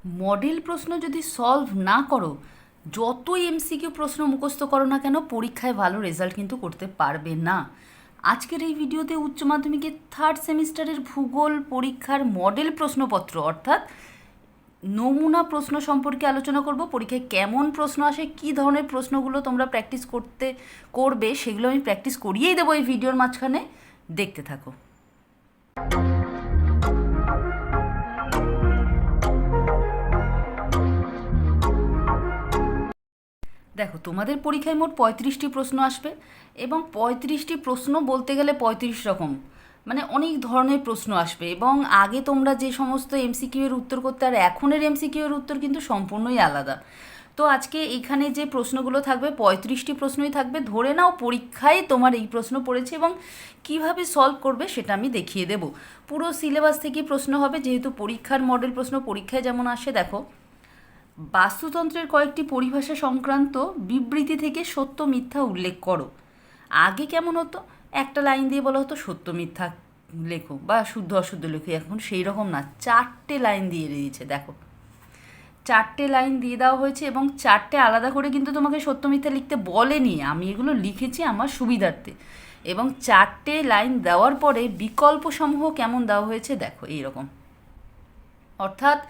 Model প্রশ্ন যদি solve না করো, যতই এমসিকিউ প্রশ্ন মুখস্থ করো না কেন, পরীক্ষায় ভালো রেজাল্ট কিন্তু করতে পারবে না। আজকের এই ভিডিওতে উচ্চ মাধ্যমিকের থার্ড সেমিস্টারের ভূগোল পরীক্ষার মডেল প্রশ্নপত্র অর্থাৎ নমুনা প্রশ্ন সম্পর্কে আলোচনা করব। পরীক্ষায় কেমন প্রশ্ন আসে, কী ধরনের প্রশ্নগুলো তোমরা প্র্যাকটিস করবে, সেগুলো আমি প্র্যাকটিস করিয়েই দেবো এই ভিডিওর মাঝখানে। দেখতে থাকো। দেখো, তোমাদের পরীক্ষায় মোট 35টি প্রশ্ন আসবে এবং 35টি প্রশ্ন বলতে গেলে 35 রকম, মানে অনেক ধরনের প্রশ্ন আসবে। এবং আগে তোমরা যে সমস্ত এমসিকিউ এর উত্তর করতে, আর এখনের এমসিকিউ এর উত্তর কিন্তু সম্পূর্ণই আলাদা। তো আজকে এখানে যে প্রশ্নগুলো থাকবে 35টি প্রশ্নই থাকবে। ধরে নাও পরীক্ষায় তোমার এই প্রশ্ন পড়েছে এবং কিভাবে সলভ করবে সেটা আমি দেখিয়ে দেব। পুরো সিলেবাস থেকেই প্রশ্ন হবে, যেহেতু পরীক্ষার মডেল প্রশ্ন পরীক্ষায় যেমন আসে। দেখো, বাস্তুতন্ত্রের কয়েকটি পরিভাষা সংক্রান্ত বিবৃতি থেকে সত্য মিথ্যা উল্লেখ করো। আগে কেমন হতো, একটা লাইন দিয়ে বলা হতো সত্য মিথ্যা লেখো বা শুদ্ধ অশুদ্ধ লেখো। এখন সেই রকম না, 4টে লাইন দিয়ে দিয়েছে। দেখো, 4টে লাইন দিয়ে দেওয়া হয়েছে এবং 4টে আলাদা করে কিন্তু তোমাকে সত্য মিথ্যা লিখতে বলেনি, আমি এগুলো লিখেছি আমার সুবিধার্থে। এবং 4টে লাইন দেওয়ার পরে বিকল্পসমূহ কেমন দেওয়া হয়েছে দেখো এইরকম। অর্থাৎ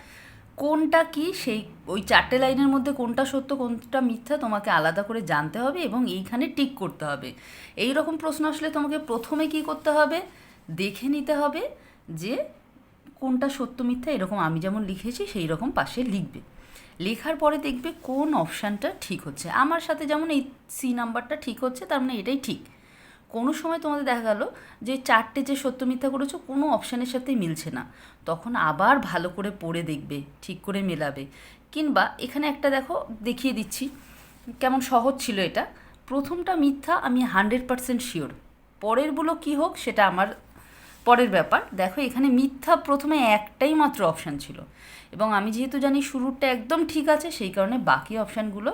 কোনটা কি, সেই ওই 4টে লাইনের মধ্যে কোনটা সত্য কোনটা মিথ্যা তোমাকে আলাদা করে জানতে হবে এবং এইখানে টিক করতে হবে। এই রকম প্রশ্ন আসলে তোমাকে প্রথমে কি করতে হবে, দেখে নিতে হবে যে কোনটা সত্য মিথ্যা। এরকম আমি যেমন লিখেছি সেই রকম পাশে লিখবে। লেখার পরে দেখবে কোন অপশানটা ঠিক হচ্ছে। আমার সাথে যেমন এই সি নাম্বারটা ঠিক হচ্ছে, তার মানে এটাই ঠিক। কোনো সময় তোমাদের দেখা গেল যে 4টে যে সত্য মিথ্যা করেছো কোনো অপশানের সাথেই মিলছে না, তখন আবার ভালো করে পড়ে দেখবে, ঠিক করে মেলাবে। কিংবা এখানে একটা দেখো দেখিয়ে দিচ্ছি, কেমন সহজ ছিল এটা। প্রথমটা মিথ্যা, আমি 100% শিওর। পরেরগুলো কী হোক সেটা আমার পরের ব্যাপার। দেখো, এখানে মিথ্যা প্রথমে একটাই মাত্র অপশান ছিল এবং আমি যেহেতু জানি শুরুরটা একদম ঠিক আছে, সেই কারণে বাকি অপশানগুলো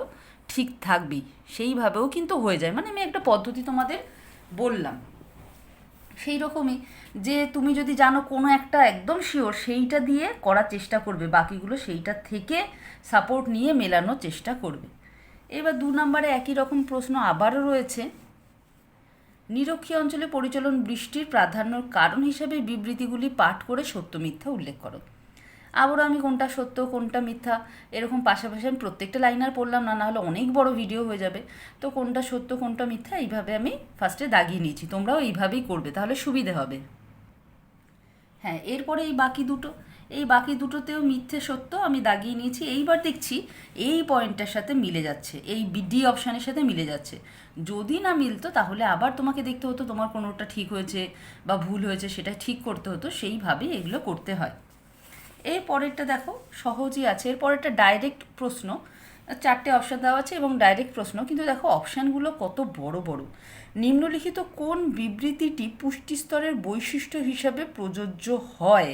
ঠিক থাকবেই। সেইভাবেও কিন্তু হয়ে যায়, মানে আমি একটা পদ্ধতি তোমাদের বললাম। সেই রকমই যে তুমি যদি জানো কোনো একটা একদম শিওর, সেইটা দিয়ে করার চেষ্টা করবে, বাকিগুলো সেইটার থেকে সাপোর্ট নিয়ে মেলানোর চেষ্টা করবে। এবার 2 নম্বরে একই রকম প্রশ্ন আবারও রয়েছে। নিরক্ষীয় অঞ্চলে পরিচলন বৃষ্টির প্রাধান্যর কারণ হিসেবে বিবৃতিগুলি পাঠ করে সত্য মিথ্যা উল্লেখ করো। আবারও আমি কোনটা সত্য কোনটা মিথ্যা এরকম পাশাপাশি আমি প্রত্যেকটা লাইন আর পড়লাম না, নাহলে অনেক বড় ভিডিও হয়ে যাবে। তো কোনটা সত্য কোনটা মিথ্যা এইভাবে আমি ফার্স্টে দাগিয়ে নিয়েছি, তোমরাও এইভাবেই করবে, তাহলে সুবিধে হবে। হ্যাঁ, এরপরে এই বাকি দুটোতেও মিথ্যে সত্য আমি দাগিয়ে নিয়েছি। এইবার দেখছি এই পয়েন্টটার সাথে মিলে যাচ্ছে, এই ডি অপশানের সাথে মিলে যাচ্ছে। যদি না মিলতো তাহলে আবার তোমাকে দেখতে হতো তোমার কোনোটা ঠিক হয়েছে বা ভুল হয়েছে, সেটা ঠিক করতে হতো। সেইভাবেই এগুলো করতে হয়। এর পরেরটা দেখো সহজই আছে। এর পরেরটা ডাইরেক্ট প্রশ্ন, 4টে অপশান দেওয়া আছে এবং ডাইরেক্ট প্রশ্ন, কিন্তু দেখো অপশানগুলো কত বড় বড়। নিম্নলিখিত কোন বিবৃতিটি পুষ্টিস্তরের বৈশিষ্ট্য হিসাবে প্রযোজ্য হয়,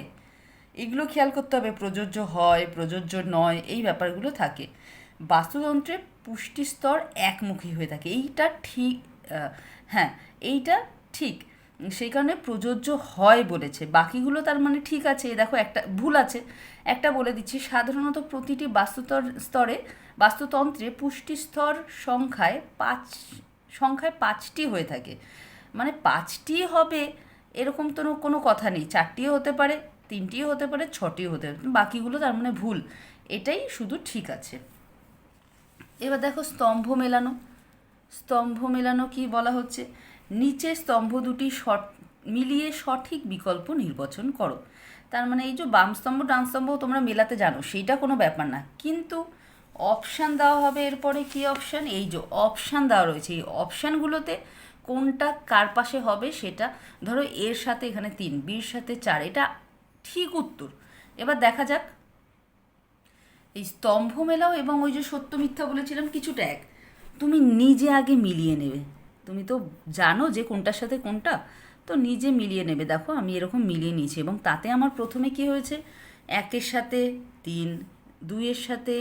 এগুলো খেয়াল করতে হবে। প্রযোজ্য হয়, প্রযোজ্য নয়, এই ব্যাপারগুলো থাকে। বাস্তুতন্ত্রে পুষ্টিস্তর একমুখী হয়ে থাকে, এইটা ঠিক। হ্যাঁ, এইটা ঠিক, সেই কারণে প্রযোজ্য হয় বলেছে। বাকিগুলো তার মানে ঠিক আছে। দেখো একটা ভুল আছে, একটা বলে দিচ্ছি। সাধারণত প্রতিটি বাস্তুতন্ত্রে পুষ্টিস্তর সংখ্যায় 5টি হয়ে থাকে। মানে 5টি হবে এরকম তো কোনো কথা নেই, 4টিও হতে পারে, 3টিও হতে পারে, 6টিও হতে পারে, বাকিগুলো তার মানে ভুল। এটাই শুধু ঠিক আছে। এবার দেখো স্তম্ভ মেলানো কি বলা হচ্ছে, নিচে স্তম্ভ দুটি মিলিয়ে সঠিক বিকল্প নির্বাচন করো। তার মানে এই যে বাম স্তম্ভ ডান স্তম্ভ তোমরা মেলাতে জানো, সেইটা কোনো ব্যাপার না, কিন্তু অপশান দেওয়া হবে। এরপরে কি অপশান, এই যে অপশান দেওয়া রয়েছে, এই অপশানগুলোতে কোনটা কার পাশে হবে সেটা। ধরো এর সাথে এখানে 3, বির সাথে 4, এটা ঠিক উত্তর। এবার দেখা যাক, এই স্তম্ভ মেলাও এবং ওই যে সত্য মিথ্যা বলেছিলাম কিছুটা এক, তুমি নিজে আগে মিলিয়ে নেবে। তুমি তো জানো যে কোনটার সাথে কোনটা, তো নিজে মিলিয়ে নেবে। দেখো আমি এরকম মিলিয়ে নিয়েছি এবং তাতে আমার প্রথমে কি হয়েছে, 1-এর সাথে 3, 2-এর সাথে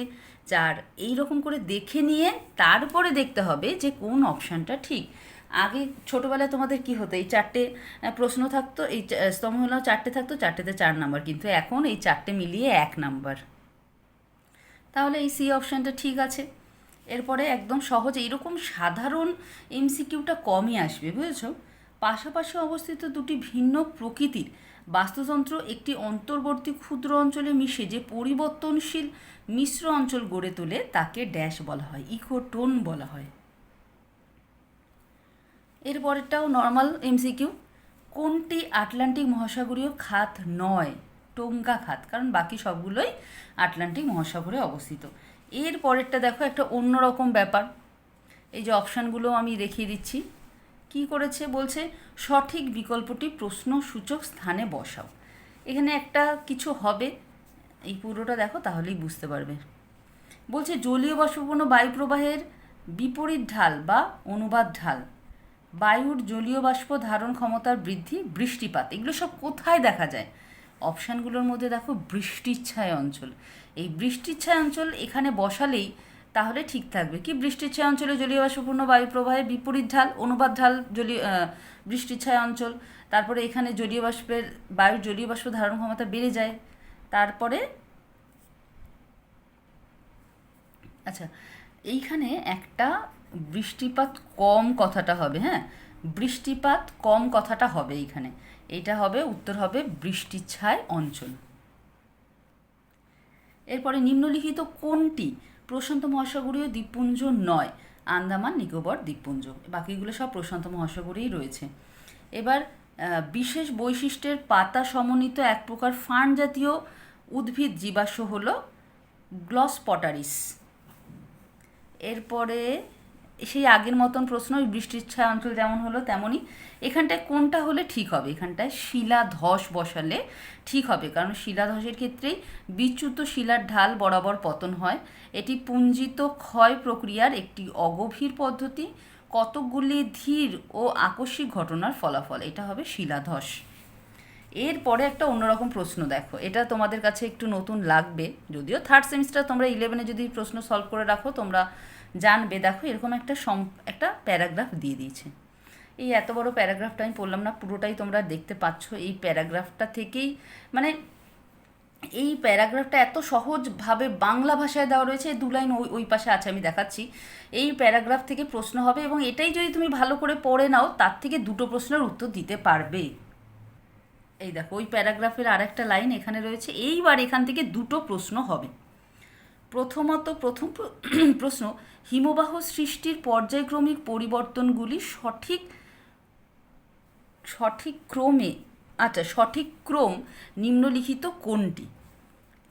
4, এই রকম করে দেখে নিয়ে তারপরে দেখতে হবে যে কোন অপশানটা ঠিক। আগে ছোটোবেলায় তোমাদের কি হতো, এই 4টে প্রশ্ন থাকতো, এই স্তম্ভ মেলাও 4টে থাকতো, 4টেতে 4 নাম্বার, কিন্তু এখন এই 4টে মিলিয়ে 1 নাম্বার। তাহলে এই সি অপশানটা ঠিক আছে। এরপরে একদম সহজ এইরকম সাধারণ এমসিকিউটা কমই আসবে, বুঝেছো? পাশাপাশি অবস্থিত দুটি ভিন্ন প্রকৃতির বাস্তুতন্ত্র একটি অন্তর্বর্তী ক্ষুদ্র অঞ্চলে মিশে যে পরিবর্তনশীল মিশ্র অঞ্চল গড়ে তোলে তাকে ড্যাশ বলা হয়, ইকোটোন বলা হয়। এরপরেরটাও নর্মাল এমসিকিউ। কোনটি আটলান্টিক মহাসাগরীয় খাত নয়? টোঙ্গা খাত, কারণ বাকি সবগুলোই আটলান্টিক মহাসাগরে অবস্থিত। এর পরেরটা দেখো একটা অন্যরকম ব্যাপার। এই যে অপশানগুলো আমি দেখিয়ে দিচ্ছি। কি করেছে বলছে, সঠিক বিকল্পটি প্রশ্নসূচক স্থানে বসাও। এখানে একটা কিছু হবে, এই পুরোটা দেখো তাহলেই বুঝতে পারবে। বলছে জলীয় বাষ্পপূর্ণ বায়ু প্রবাহের বিপরীত ঢাল বা অনুবাদ ঢাল, বায়ুর জলীয় বাষ্প ধারণ ক্ষমতার বৃদ্ধি, বৃষ্টিপাত, এগুলো সব কোথায় দেখা যায়? অপশানগুলোর মধ্যে দেখো বৃষ্টিচ্ছায় অঞ্চল। এই বৃষ্টিচ্ছায় অঞ্চল এখানে বসালেই তাহলে ঠিক থাকবে। কি বৃষ্টিচ্ছায় অঞ্চলে জলীয় বাষ্পপূর্ণ বায়ু প্রবাহের বিপরীত ঢাল, অনুবাদ ঢাল, জলীয় বৃষ্টিচ্ছায় অঞ্চল। তারপরে এখানে জলীয় বাষ্পের বায়ুর জলীয় বাষ্প ধারণ ক্ষমতা বেড়ে যায়। তারপরে আচ্ছা, এইখানে একটা বৃষ্টিপাত কম কথাটা হবে, হ্যাঁ, বৃষ্টিপাত কম কথাটা হবে এইখানে। এটা হবে, উত্তর হবে বৃষ্টিচ্ছায় অঞ্চল। এরপরে নিম্নলিখিত কোনটি প্রশান্ত মহাসাগরীয় দ্বীপপুঞ্জ নয়? আন্দামান নিকোবর দ্বীপপুঞ্জ, বাকিগুলো সব প্রশান্ত মহাসাগরেই রয়েছে। এবার বিশেষ বৈশিষ্ট্যের পাতা সমন্বিত এক প্রকার ফার্ন জাতীয় উদ্ভিদ জীবাশ্ম হল গ্লসপটারিস। এরপরে সেই আগের মতন প্রশ্ন, বৃষ্টির ছায়া অঞ্চল যেমন হলো তেমনই। এখানটায় কোনটা হলে ঠিক হবে? এখানটায় শিলাধস বসালে ঠিক হবে, কারণ শিলাধসের ক্ষেত্রেই বিচ্যুত শিলার ঢাল বরাবর পতন হয়। এটি পুঞ্জিত ক্ষয় প্রক্রিয়ার একটি অগভীর পদ্ধতি, কতকগুলি ধীর ও আকস্মিক ঘটনার ফলাফল। এটা হবে শিলাধস। এরপরে একটা অন্যরকম প্রশ্ন দেখো, এটা তোমাদের কাছে একটু নতুন লাগবে, যদিও থার্ড সেমিস্টার তোমরা 11-এ যদি প্রশ্ন সলভ করে রাখো তোমরা জানবে। দেখো এরকম একটা প্যারাগ্রাফ দিয়ে দিয়েছে। এই এত বড় প্যারাগ্রাফটা আমি পড়লাম না, পুরোটাই তোমরা দেখতে পাচ্ছ। এই প্যারাগ্রাফটা থেকেই মানে এই প্যারাগ্রাফটা এত সহজভাবে বাংলা ভাষায় দেওয়া রয়েছে, 2 লাইন ওই পাশে আছে, আমি দেখাচ্ছি। এই প্যারাগ্রাফ থেকে প্রশ্ন হবে এবং এটাই যদি তুমি ভালো করে পড়ে নাও তার থেকে 2টো প্রশ্নের উত্তর দিতে পারবে। এই দেখো ওই প্যারাগ্রাফের আর একটা লাইন এখানে রয়েছে। এইবার এখান থেকে 2টো প্রশ্ন হবে। প্রথম প্রশ্ন, হিমবাহ সৃষ্টির পর্যায়ক্রমিক পরিবর্তনগুলি সঠিক ক্রম নিম্নলিখিত কোনটি?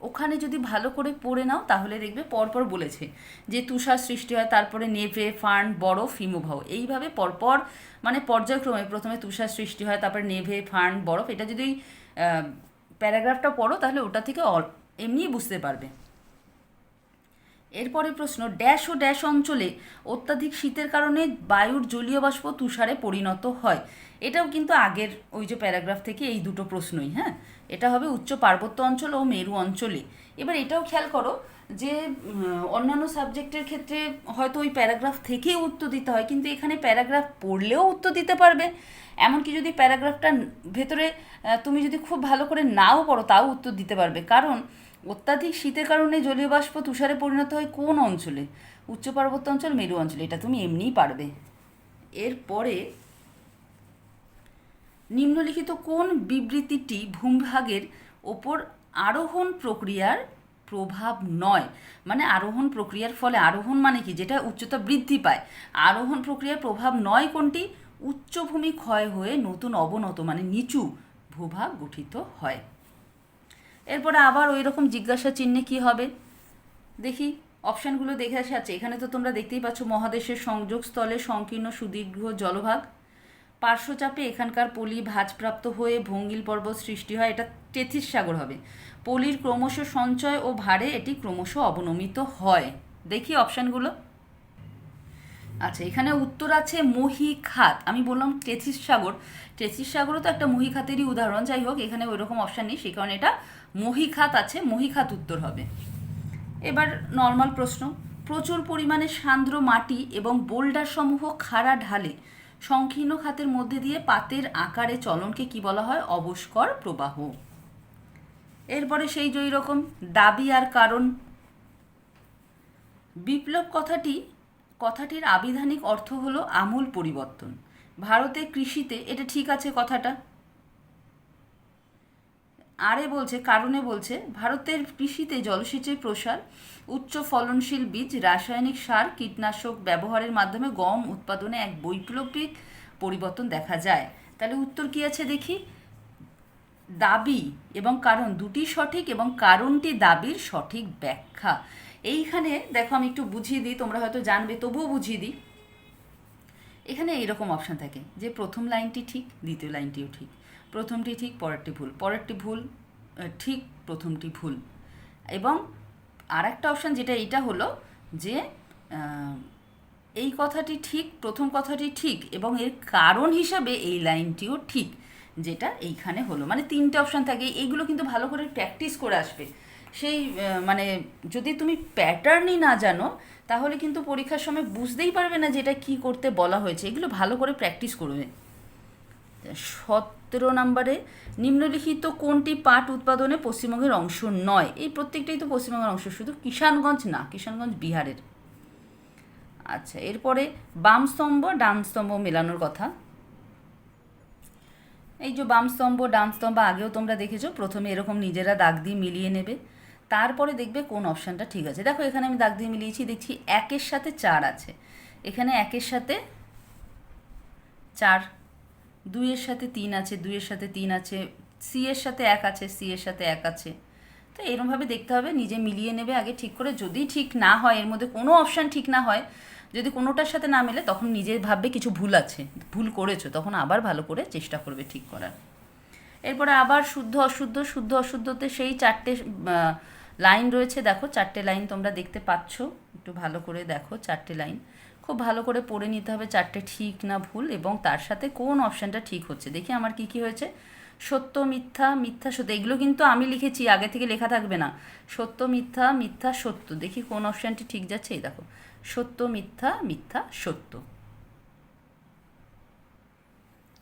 ওখানে যদি ভালো করে পড়ে নাও তাহলে দেখবে পরপর বলেছে যে তুষার সৃষ্টি হয়, তারপরে নেভে, ফার্ন, বরফ, হিমবাহ, এইভাবে পরপর মানে পর্যায়ক্রমে প্রথমে তুষার সৃষ্টি হয়, তারপরে নেভে, ফার্ন, বরফ। এটা যদি প্যারাগ্রাফটা পড়ো তাহলে ওটা থেকে এমনিই বুঝতে পারবে। এরপরে প্রশ্ন, ড্যাশ ও ড্যাশ অঞ্চলে অত্যাধিক শীতের কারণে বায়ুর জলীয় বাষ্প তুষারে পরিণত হয়। এটাও কিন্তু আগের ওই যে প্যারাগ্রাফ থেকে এই 2টো প্রশ্নই, হ্যাঁ। এটা হবে উচ্চ পার্বত্য অঞ্চল ও মেরু অঞ্চলে। এবার এটাও খেয়াল করো যে অন্যান্য সাবজেক্টের ক্ষেত্রে হয়তো ওই প্যারাগ্রাফ থেকেই উত্তর দিতে হয়, কিন্তু এখানে প্যারাগ্রাফ পড়লেও উত্তর দিতে পারবে। এমনকি যদি প্যারাগ্রাফটা ভেতরে তুমি যদি খুব ভালো করে নাও পড়ো তাও উত্তর দিতে পারবে, কারণ অত্যাধিক শীতের কারণে জলীয় বাষ্প তুষারে পরিণত হয় কোন অঞ্চলে? উচ্চ পার্বত্য অঞ্চল, মেরু অঞ্চলে। এটা তুমি এমনিই পারবে। এরপরে নিম্নলিখিত কোন বিবৃতিটি ভূমিভাগের ওপর আরোহণ প্রক্রিয়ার প্রভাব নয়? মানে আরোহণ প্রক্রিয়ার ফলে, আরোহণ মানে কি, যেটা উচ্চতা বৃদ্ধি পায়, আরোহণ প্রক্রিয়ার প্রভাব নয় কোনটি? উচ্চভূমি ক্ষয় হয়ে নতুন অবনত মানে নিচু ভূভাগ গঠিত হয়। এরপরে আবার ওই রকম জিজ্ঞাসা চিহ্নে কি হবে দেখি, অপশানগুলো দেখে আসা আছে। এখানে তো তোমরা দেখতেই পাচ্ছ, মহাদেশের সংযোগস্থলে সংকীর্ণ সুদীর্ঘ জলভাগ, পার্শ্বচাপে এখানকার পলি ভাঁজপ্রাপ্ত হয়ে ভঙ্গিল পর্বত সৃষ্টি হয়, এটা তেথিস সাগর হবে। পলির ক্রমশ সঞ্চয় ও ভারে এটি ক্রমশ অবনমিত হয়। দেখি অপশানগুলো। আচ্ছা, এখানে উত্তর আছে মহীখাত। আমি বললাম তেথিস সাগর, তেথিস সাগরও তো একটা মহীখাতেরই উদাহরণ। যাই হোক, এখানে ওই রকম অপশান নেই, সেই কারণে এটা মহীখাত আছে, মহীখাত উত্তর হবে। এবার নর্মাল প্রশ্ন, প্রচুর পরিমাণে সান্দ্র মাটি এবং বোল্ডার সমূহ খাড়া ঢালে সংকীর্ণ খাতের মধ্যে দিয়ে পাতের আকারে চলনকে কি বলা হয়? অবস্কর প্রবাহ। এরপরে সেই যে রকম দাবি আর কারণ, বিপ্লব কথাটির আবিধানিক অর্থ হলো আমূল পরিবর্তন। ভারতে কৃষিতে, এটা ঠিক আছে কথাটা। কারণে বলছে ভারতের কৃষিতে জলসেচের প্রসার, উচ্চ ফলনশীল বীজ, রাসায়নিক সার, কীটনাশক ব্যবহারের মাধ্যমে গম উৎপাদনে এক বৈপ্লবিক পরিবর্তন দেখা যায়। তাহলে উত্তর কি আছে দেখি। দাবি এবং কারণ দুটি সঠিক, এবং কারণটি দাবির সঠিক ব্যাখ্যা। এইখানে দেখো আমি একটু বুঝিয়ে দিই, তোমরা হয়তো জানবে তবুও বুঝিয়ে দিই। এখানে এইরকম অপশান থাকে যে প্রথম লাইনটি ঠিক, দ্বিতীয় লাইনটিও ঠিক, প্রথমটি ঠিক, পরেরটি ভুল, পরেরটি ভুল, ঠিক, প্রথমটি ভুল। এবং আর একটা অপশান যেটা এইটা হলো যে এই কথাটি ঠিক, প্রথম কথাটি ঠিক, এবং এর কারণ হিসাবে এই লাইনটিও ঠিক, যেটা এইখানে হলো। মানে তিনটে অপশান থাকে। এইগুলো কিন্তু ভালো করে প্র্যাকটিস করে আসবে। সেই মানে যদি তুমি প্যাটার্নই না জানো তাহলে কিন্তু পরীক্ষার সময় বুঝতেই পারবে না যে এটা কী করতে বলা হয়েছে। এগুলো ভালো করে প্র্যাকটিস করবে। 17 নম্বরে নিম্নলিখিত কোনটি পাট উৎপাদনে পশ্চিমবঙ্গের অংশ নয়? এই প্রত্যেকটাই তো পশ্চিমবঙ্গের অংশ, শুধু কিষানগঞ্জ না, কিষানগঞ্জ বিহারের। আচ্ছা, এরপরে বাম স্তম্ভ ডান স্তম্ভ মেলানোর কথা। এই যে বাম স্তম্ভ ডান স্তম্ভ আগেও তোমরা দেখেছো, প্রথমে এরকম নিজেরা দাগ দিয়ে মিলিয়ে নেবে, তারপরে দেখবে কোন অপশানটা ঠিক আছে। দেখো এখানে আমি দাগ দিয়ে মিলিয়েছি, দেখছি 1-এর সাথে 4 আছে, এখানে 1-এর সাথে 4, 2-এর সাথে 3 আছে, 2-এর সাথে 3 আছে, সি এর সাথে 1 আছে, সি এর সাথে 1 আছে। তো এরকমভাবে দেখতে হবে, নিজে মিলিয়ে নেবে আগে ঠিক করে। যদি ঠিক না হয়, এর মধ্যে কোনো অপশান ঠিক না হয়, যদি কোনোটার সাথে না মেলে, তখন নিজে ভাববে কিছু ভুল আছে, ভুল করেছো, তখন আবার ভালো করে চেষ্টা করবে ঠিক করার। এরপরে আবার শুদ্ধ অশুদ্ধ, শুদ্ধ অশুদ্ধতে সেই 4টে লাইন রয়েছে। দেখো 4টে লাইন তোমরা দেখতে পাচ্ছ, একটু ভালো করে দেখো 4টে লাইন, খুব ভালো করে পড়ে নিতে হবে 4টে ঠিক না ভুল, এবং তার সাথে কোন অপশানটা ঠিক হচ্ছে। দেখি আমার কি কি হয়েছে। সত্য মিথ্যা, মিথ্যা সত্য, এগুলো কিন্তু আমি লিখেছি, আগে থেকে লেখা থাকবে না। সত্য মিথ্যা, মিথ্যা সত্য, দেখি কোন অপশানটি ঠিক যাচ্ছে। এই দেখো, সত্য মিথ্যা, মিথ্যা সত্য।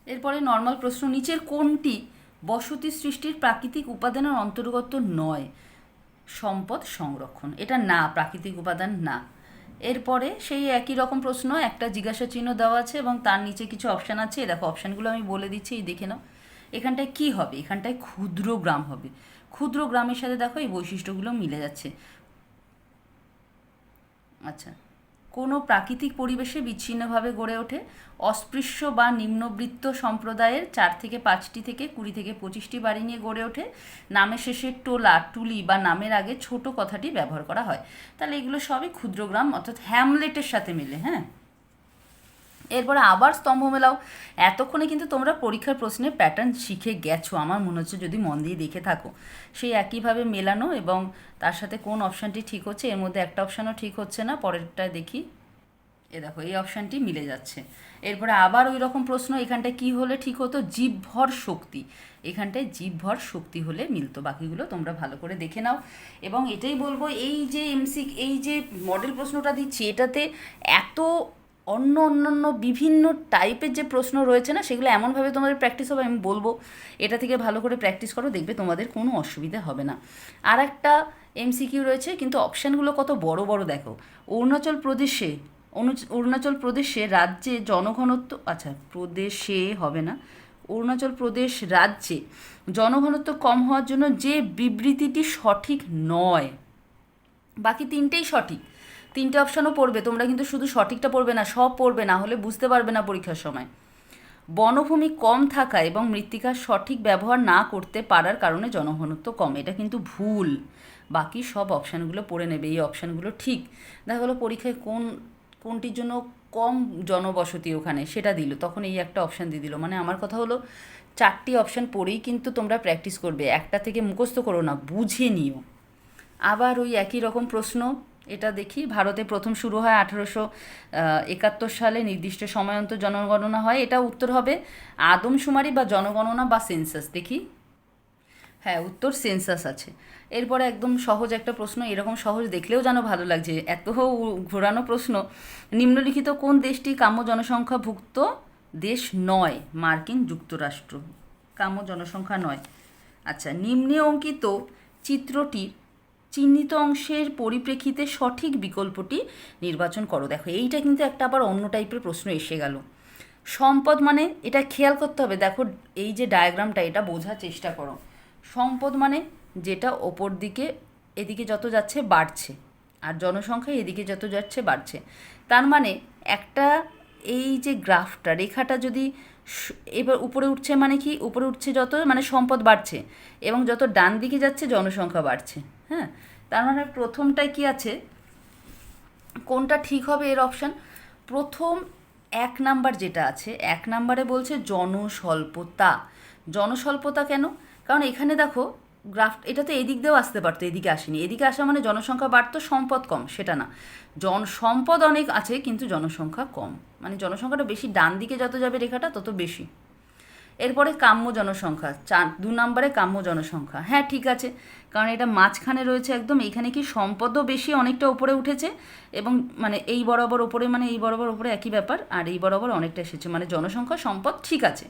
এরপরে নর্মাল প্রশ্ন, নিচের কোনটি বসতি সৃষ্টির প্রাকৃতিক উপাদানের অন্তর্গত নয়? সম্পদ সংরক্ষণ, এটা না, প্রাকৃতিক উপাদান না। এরপরে সেই একই রকম প্রশ্ন, একটা জিজ্ঞাসা চিহ্ন দেওয়া আছে এবং তার নিচে কিছু অপশান আছে। দেখো অপশানগুলো আমি বলে দিচ্ছি, এই দেখে নাও। এখানটায় কি হবে? এখানটায় ক্ষুদ্র গ্রাম হবে। ক্ষুদ্র গ্রামের সাথে দেখো এই বৈশিষ্ট্যগুলো মিলে যাচ্ছে। আচ্ছা, কোনো প্রাকৃতিক পরিবেশে বিচ্ছিন্নভাবে গড়ে ওঠে। অস্পৃশ্য বা নিম্নবৃত্ত সম্প্রদায়ের 4 থেকে 5টি থেকে 20 থেকে 25টি বাড়ি নিয়ে গড়ে ওঠে। নামের শেষে টোলা, টুলি বা নামের আগে ছোট কথাটি ব্যবহার করা হয়। তাহলে এগুলো সবই ক্ষুদ্রগ্রাম অর্থাৎ হ্যামলেটের সাথে মিলে। হ্যাঁ, এরপরে আবার স্তম্ভ মেলাও। এতক্ষণে কিন্তু তোমরা পরীক্ষার প্রশ্নের প্যাটার্ন শিখে গেছো আমার মনে হচ্ছে, যদি মন দিয়ে দেখে থাকো। সেই একইভাবে মেলানো এবং তার সাথে কোন অপশানটি ঠিক হচ্ছে। এর মধ্যে একটা অপশানও ঠিক হচ্ছে না, পরেরটা দেখি। এ দেখো এই অপশানটি মিলে যাচ্ছে। এরপরে আবার ওই রকম প্রশ্ন, এখানটায় কি হলে ঠিক হতো? জীবভর শক্তি, এখানটায় জীবভর শক্তি হলে মিলতো। বাকিগুলো তোমরা ভালো করে দেখে নাও। এবং এটাই বলবো, এই যে মডেল প্রশ্নটা দিচ্ছি, এটাতে এত অন্যান্য বিভিন্ন টাইপের যে প্রশ্ন রয়েছে না, সেগুলো এমনভাবে তোমাদের প্র্যাকটিস হবে, আমি বলবো এটা থেকে ভালো করে প্র্যাকটিস করো, দেখবে তোমাদের কোনো অসুবিধা হবে না। আর একটা এমসিকিউ রয়েছে, কিন্তু অপশানগুলো কত বড় বড় দেখো। অরুণাচল প্রদেশে রাজ্যে জনঘনত্ব, আচ্ছা প্রদেশে হবে না, অরুণাচল প্রদেশ রাজ্যে জনঘনত্ব কম হওয়ার জন্য যে বিবৃতিটি সঠিক নয়। বাকি তিনটেই সঠিক, তিনটে অপশানও পড়বে তোমরা, কিন্তু শুধু সঠিকটা পড়বে না, সব পড়বে, না হলে বুঝতে পারবে না পরীক্ষার সময়। বনভূমি কম থাকা এবং মৃত্তিকার সঠিক ব্যবহার না করতে পারার কারণে জনঘনত্ব কম, এটা কিন্তু ভুল। বাকি সব অপশানগুলো পড়ে নেবে, এই অপশানগুলো ঠিক। দেখা গেলো পরীক্ষায় কোনটির জন্য কম জনবসতি ওখানে সেটা দিল, তখন এই একটা অপশান দিয়ে দিল। মানে আমার কথা হলো 4টি অপশান পড়েই কিন্তু তোমরা প্র্যাকটিস করবে, একটা থেকে মুখস্থ করো না, বুঝে নিও। আবার ওই একই রকম প্রশ্ন, এটা দেখি। ভারতে প্রথম শুরু হয় 1871 সালে, নির্দিষ্ট সময়ন্ত জনগণনা হয়। এটা উত্তর হবে আদমশুমারি বা জনগণনা বা সেন্সাস। দেখি, হ্যাঁ উত্তর সেন্সাস আছে। এরপরে একদম সহজ একটা প্রশ্ন, এরকম সহজ দেখলেও যেন ভালো লাগছে, এত ঘোরানো প্রশ্ন। নিম্নলিখিত কোন দেশটি কাম্য জনসংখ্যাভুক্ত দেশ নয়? মার্কিন যুক্তরাষ্ট্র কাম্য জনসংখ্যা নয়। আচ্ছা, নিম্নে অঙ্কিত চিত্রটির চিহ্নিত অংশের পরিপ্রেক্ষিতে সঠিক বিকল্পটি নির্বাচন করো। দেখো এইটা কিন্তু একটা আবার অন্য টাইপের প্রশ্ন এসে গেল। সম্পদ মানে এটা খেয়াল করতে হবে, দেখো এই যে ডায়াগ্রামটা এটা বোঝার চেষ্টা করো। সম্পদ মানে যেটা ওপর দিকে এদিকে যত যাচ্ছে বাড়ছে, আর জনসংখ্যা এদিকে যত যাচ্ছে বাড়ছে। তার মানে একটা এই যে গ্রাফটা রেখাটা যদি এবার উপরে উঠছে মানে কি, উপরে উঠছে যত মানে সম্পদ বাড়ছে, এবং যত ডান দিকে যাচ্ছে জনসংখ্যা বাড়ছে। হ্যাঁ, তার মানে প্রথমটায় কি আছে, কোনটা ঠিক হবে এর অপশান? প্রথম 1 নাম্বার যেটা আছে, 1 নাম্বারে বলছে জনস্বল্পতা। জনস্বল্পতা কেন? কারণ এখানে দেখো গ্রাফ, এটা তো এদিক দিয়েও আসতে পারতো, এদিকে আসেনি। এদিকে আসা মানে জনসংখ্যা বাড়তো, সম্পদ কম, সেটা না। সম্পদ অনেক আছে কিন্তু জনসংখ্যা কম, মানে জনসংখ্যাটা বেশি, ডান দিকে যত যাবে রেখাটা তত বেশি। এরপরে কাম্য জনসংখ্যা, 2 নাম্বারে কাম্য জনসংখ্যা। হ্যাঁ ঠিক আছে, কারণ এটা মাঝখানে রয়েছে একদম, এইখানে কি সম্পদও বেশি অনেকটা উপরে উঠেছে, এবং মানে এই বরাবর ওপরে, মানে এই বরাবর ওপরে একই ব্যাপার, আর এই বরাবর অনেকটা এসেছে, মানে জনসংখ্যা সম্পদ ঠিক আছে।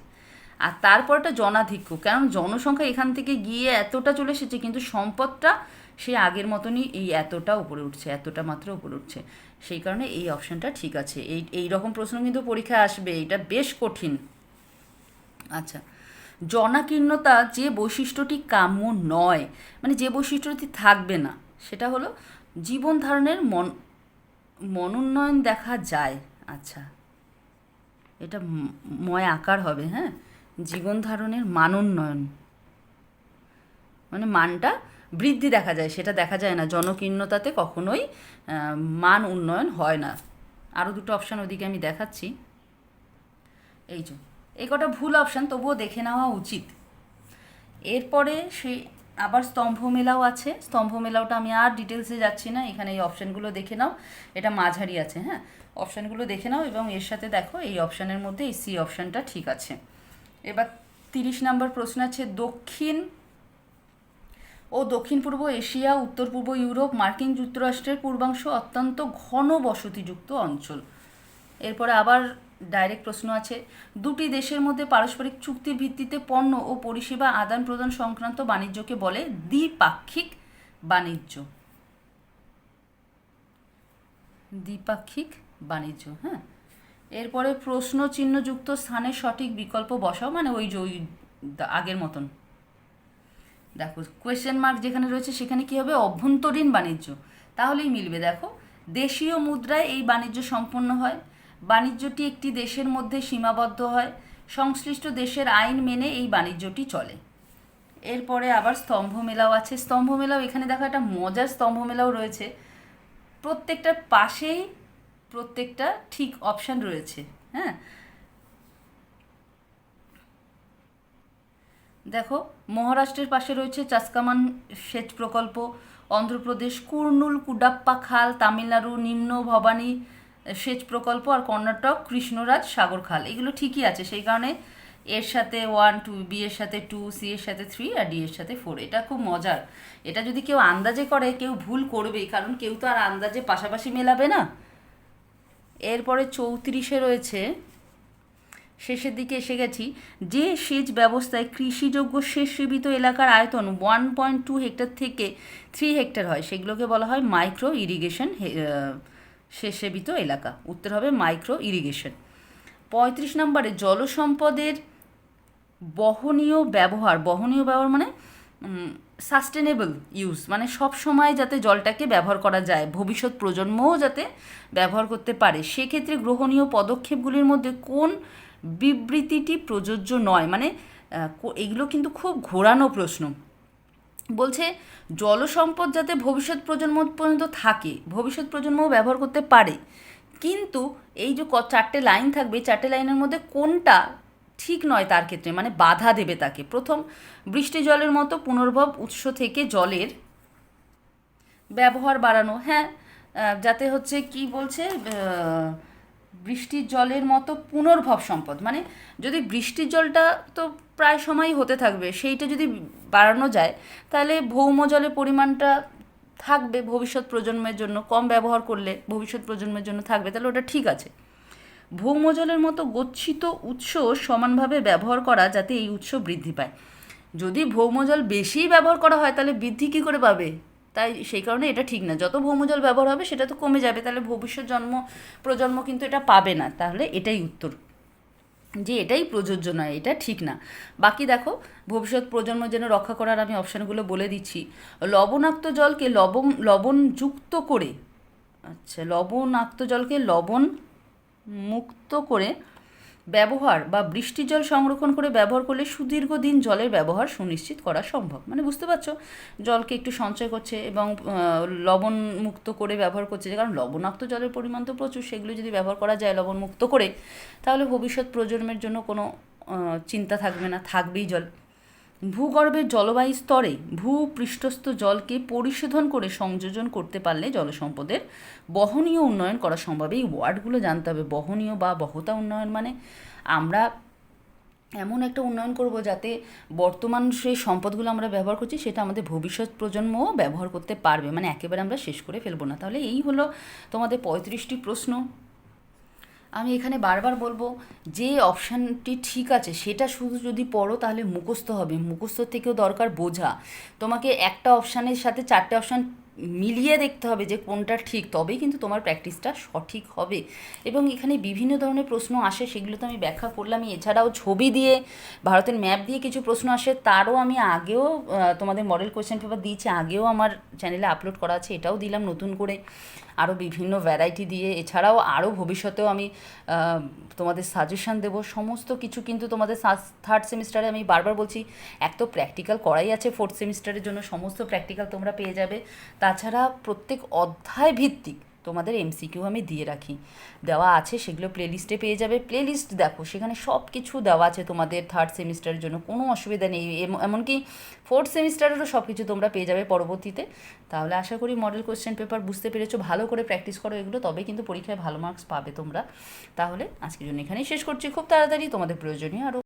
আর তারপরটা জনাধিক্য, কারণ জনসংখ্যা এখান থেকে গিয়ে এতটা চলে এসেছে, কিন্তু সম্পদটা সে আগের মতনই এই এতটা উপরে উঠছে, এতটা মাত্র উপরে উঠছে। সেই কারণে এই অপশানটা ঠিক আছে। এই রকম প্রশ্ন কিন্তু পরীক্ষায় আসবে, এটা বেশ কঠিন। আচ্ছা, জনাকীর্ণতা যে বৈশিষ্ট্যটি কাম্য নয়, মানে যে বৈশিষ্ট্যটি থাকবে না, সেটা হলো জীবন ধারণের মনোন্নয়ন দেখা যায়। আচ্ছা, এটা ময় আকার হবে। হ্যাঁ, জীবন ধারণের মানোন্নয়ন মানে মানটা বৃদ্ধি দেখা যায়, সেটা দেখা যায় না। জনকীর্ণতাতে কখনোই মান উন্নয়ন হয় না। আরও দুটো অপশান ওদিকে আমি দেখাচ্ছি। এই যে এই কটা ভুল অপশান, তবুও দেখে নেওয়া উচিত। এরপরে সেই আবার স্তম্ভ মেলাও আছে। স্তম্ভ মেলাওটা আমি আর ডিটেলসে যাচ্ছি না, এখানে এই অপশানগুলো দেখে নাও। এটা মাঝারি আছে। হ্যাঁ, অপশানগুলো দেখে নাও, এবং এর সাথে দেখো এই অপশানের মধ্যে এই সি অপশানটা ঠিক আছে। এবার 30 নম্বর প্রশ্ন আছে, দক্ষিণ ও দক্ষিণ পূর্ব এশিয়া, উত্তর পূর্ব ইউরোপ, মার্কিন যুক্তরাষ্ট্রের পূর্বাংশ অত্যন্ত ঘন বসতিযুক্ত অঞ্চল। এরপরে আবার ডাইরেক্ট প্রশ্ন আছে, দুটি দেশের মধ্যে পারস্পরিক চুক্তির ভিত্তিতে পণ্য ও পরিষেবা আদান প্রদান সংক্রান্ত বাণিজ্যকে বলে দ্বিপাক্ষিক বাণিজ্য। দ্বিপাক্ষিক বাণিজ্য। হ্যাঁ, এরপরে প্রশ্ন চিহ্নযুক্ত স্থানে সঠিক বিকল্প বসাও, মানে ওই যে ওই আগের মতন। দেখো কোয়েশ্চেন মার্ক যেখানে রয়েছে সেখানে কী হবে, অভ্যন্তরীণ বাণিজ্য, তাহলেই মিলবে। দেখো দেশীয় মুদ্রায় এই বাণিজ্য সম্পন্ন হয়, বাণিজ্যটি একটি দেশের মধ্যে সীমাবদ্ধ হয়, সংশ্লিষ্ট দেশের আইন মেনে এই বাণিজ্যটি চলে। এরপরে আবার স্তম্ভ মেলাও আছে। স্তম্ভ মেলাও, এখানে দেখো একটা মজার স্তম্ভ মেলাও রয়েছে, প্রত্যেকটার পাশেই প্রত্যেকটা ঠিক অপশান রয়েছে। হ্যাঁ, দেখো মহারাষ্ট্রের পাশে রয়েছে চাসকামান সেচ প্রকল্প, অন্ধ্রপ্রদেশ কুর্নুল কুডাপ্পা খাল, তামিলনাড়ু নিম্ন ভবানী সেচ প্রকল্প, আর কর্ণাটক কৃষ্ণরাজ সাগর খাল। এগুলো ঠিকই আছে, সেই কারণে এর সাথে 1 2, বি এর সাথে 2, সি এর সাথে 3, আর ডি এর সাথে 4। এটা খুব মজার। এটা যদি কেউ আন্দাজে করে কেউ ভুল করবেই, কারণ কেউ তো আর আন্দাজে পাশাপাশি মেলাবে না। এরপরে 34-এ রয়েছে, শেষের দিকে এসে গেছি, যে সেচ ব্যবস্থায় কৃষিযোগ্য সেচ সেবিত এলাকার আয়তন 1.2 হেক্টর থেকে 3 হেক্টর হয়, সেগুলোকে বলা হয় মাইক্রো ইরিগেশন সেচ সেবিত এলাকা। উত্তর হবে মাইক্রো ইরিগেশন। 35 নম্বরে জলসম্পদের বহনীয় ব্যবহার মানে সাস্টেনেবল ইউজ, মানে সব সময় যাতে জলটাকে ব্যবহার করা যায়, ভবিষ্যৎ প্রজন্মও যাতে ব্যবহার করতে পারে, সেক্ষেত্রে গ্রহণীয় পদক্ষেপগুলির মধ্যে কোন বিবৃতিটি প্রযোজ্য নয়? মানে এগুলো কিন্তু খুব ঘোরানো প্রশ্ন। বলছে জলসম্পদ যাতে ভবিষ্যৎ প্রজন্ম পর্যন্ত থাকে, ভবিষ্যৎ প্রজন্মও ব্যবহার করতে পারে, কিন্তু এই যে 4টে লাইন থাকবে, 4টে লাইনের মধ্যে কোনটা ঠিক নয় তার ক্ষেত্রে, মানে বাধা দেবে তাকে। প্রথম, বৃষ্টি জলের মতো পুনর্ভব উৎস থেকে জলের ব্যবহার বাড়ানো। হ্যাঁ, যাতে হচ্ছে কি বলছে, বৃষ্টির জলের মতো পুনর্ভব সম্পদ, মানে যদি বৃষ্টির জলটা তো প্রায় সময়ই হতে থাকবে, সেইটা যদি বাড়ানো যায় তাহলে ভৌম জলের পরিমাণটা থাকবে ভবিষ্যৎ প্রজন্মের জন্য, কম ব্যবহার করলে ভবিষ্যৎ প্রজন্মের জন্য থাকবে, তাহলে ওটা ঠিক আছে। ভৌম জলের মতো গচ্ছিত উৎস সমানভাবে ব্যবহার করা যাতে এই উৎস বৃদ্ধি পায়। যদি ভৌম জল বেশিই ব্যবহার করা হয় তাহলে বৃদ্ধি কী করে পাবে? তাই সেই কারণে এটা ঠিক না। যত ভৌমজল ব্যবহার হবে সেটা তো কমে যাবে, তাহলে ভবিষ্যৎ প্রজন্ম কিন্তু এটা পাবে না। তাহলে এটাই উত্তর, যে এটাই প্রযোজ্য নয়, এটা ঠিক না। বাকি দেখো, ভবিষ্যৎ প্রজন্ম যেন রক্ষা করার আমি অপশানগুলো বলে দিচ্ছি। লবণাক্ত জলকে লবণযুক্ত করে, আচ্ছা, লবণাক্ত জলকে লবণ মুক্ত করে ব্যবহার বা বৃষ্টির জল সংরক্ষণ করে ব্যবহার করলে সুদীর্ঘদিন জলের ব্যবহার সুনিশ্চিত করা সম্ভব। মানে বুঝতে পারছো, জলকে একটু সঞ্চয় করছে এবং লবণ মুক্ত করে ব্যবহার করছে, কারণ লবণাক্ত জলের পরিমাণ তো প্রচুর, সেগুলো যদি ব্যবহার করা যায় লবণ মুক্ত করে, তাহলে ভবিষ্যৎ প্রজন্মের জন্য কোনো চিন্তা থাকবে না, থাকবেই জল। ভূগর্ভের জলবায়ু স্তরে ভূপৃষ্ঠস্থ জলকে পরিশোধন করে সংযোজন করতে পারলে জলসম্পদের বহনীয় উন্নয়ন করা সম্ভব। এই ওয়ার্ডগুলো জানতে হবে, বহনীয় বা বহতা উন্নয়ন মানে আমরা এমন একটা উন্নয়ন করব যাতে বর্তমান সেই সম্পদগুলো আমরা ব্যবহার করছি সেটা আমাদের ভবিষ্যৎ প্রজন্মও ব্যবহার করতে পারবে, মানে একেবারে আমরা শেষ করে ফেলবো না। তাহলে এই হলো তোমাদের 35টি প্রশ্ন। আমি এখানে বারবার বলবো, যে অপশানটি ঠিক আছে সেটা শুধু যদি পড়ো তাহলে মুখস্থ হবে, মুখস্থ থেকেও দরকার বোঝা। তোমাকে একটা অপশানের সাথে 4টে অপশান মিলিয়ে দেখতে হবে যে কোনটা ঠিক, তবেই কিন্তু তোমার প্র্যাকটিসটা সঠিক হবে। এবং এখানে বিভিন্ন ধরনের প্রশ্ন আসে, সেগুলো তো আমি ব্যাখ্যা করলামই। এছাড়াও ছবি দিয়ে, ভারতের ম্যাপ দিয়ে কিছু প্রশ্ন আসে, তারও আমি আগেও তোমাদের মডেল কোয়েশ্চেন পেপার দিয়েছি, আগেও আমার চ্যানেলে আপলোড করা আছে, এটাও দিলাম নতুন করে আরও বিভিন্ন ভ্যারাইটি দিয়ে। এছাড়াও আরও ভবিষ্যতেও আমি তোমাদের সাজেশান দেবো সমস্ত কিছু। কিন্তু তোমাদের থার্ড সেমিস্টারে আমি বারবার বলছি, এক তো প্র্যাকটিক্যাল করাই আছে, ফোর্থ সেমিস্টারের জন্য সমস্ত প্র্যাকটিক্যাল তোমরা পেয়ে যাবে। তাছাড়া প্রত্যেক অধ্যায় ভিত্তিক তোমাদের এমসিকিউ আমি দিয়ে রাখি, দেওয়া আছে, সেগুলো প্লেলিস্টে পেয়ে যাবে। প্লেলিস্ট দেখো, সেখানে সব কিছু দেওয়া আছে তোমাদের থার্ড সেমিস্টারের জন্য, কোনো অসুবিধা নেই। এমনকি ফোর্থ সেমিস্টারেরও সব কিছু তোমরা পেয়ে যাবে পরবর্তীতে। তাহলে আশা করি মডেল কোয়েশ্চেন পেপার বুঝতে পেরেছো, ভালো করে প্র্যাকটিস করো এগুলো, তবে কিন্তু পরীক্ষায় ভালো মার্কস পাবে তোমরা। তাহলে আজকের জন্য এখানেই শেষ করছি, খুব তাড়াতাড়ি তোমাদের প্রয়োজনীয় আরও